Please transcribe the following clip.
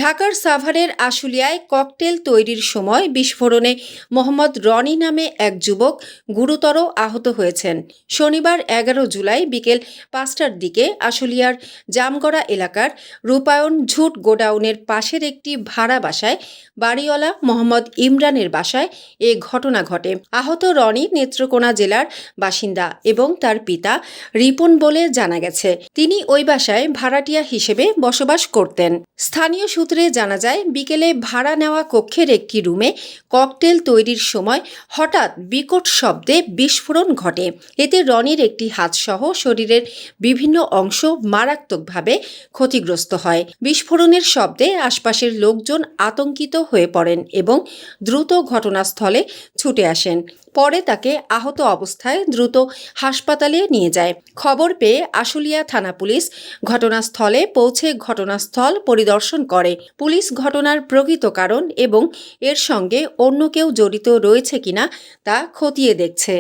ঢাকার সাভারের আশুলিয়ায় ককটেল তৈরির সময় বিস্ফোরণে মোহাম্মদ রনি নামে এক যুবক গুরুতর আহত হয়েছেন। শনিবার ১১ জুলাই বিকেল ৫টার দিকে আশুলিয়ার জামগড়া এলাকার রূপায়ণ ঝুট গোডাউনের পাশের একটি ভাড়া বাসায় বাড়িওয়ালা মোহাম্মদ ইমরানের বাসায় এ ঘটনা ঘটে। আহত রনি নেত্রকোনা জেলার বাসিন্দা এবং তার পিতা রিপন বলে জানা গেছে। তিনি ওই বাসায় ভাড়াটিয়া হিসেবে বসবাস করতেন। স্থানীয় সূত্রে জানা যায়, বিকেলে ভাড়া নেওয়া কক্ষের একটি রুমে ককটেল তৈরির সময় হঠাৎ বিকট শব্দে বিস্ফোরণ ঘটে। এতে রনির একটি হাতসহ শরীরের বিভিন্ন অংশ মারাত্মকভাবে ক্ষতিগ্রস্ত হয়। বিস্ফোরণের শব্দে আশপাশের লোকজন আতঙ্কিত হয়ে পড়েন এবং দ্রুত ঘটনাস্থলে ছুটে আসেন। পরে তাকে আহত অবস্থায় দ্রুত হাসপাতালে নিয়ে যায়। খবর পেয়ে আশুলিয়া থানা পুলিশ ঘটনাস্থলে পৌঁছে ঘটনাস্থল পরিদর্শন করে। পুলিশ ঘটনার প্রকৃত কারণ এবং এর সঙ্গে অন্য কেউ জড়িত রয়েছে কিনা তা খতিয়ে দেখছে।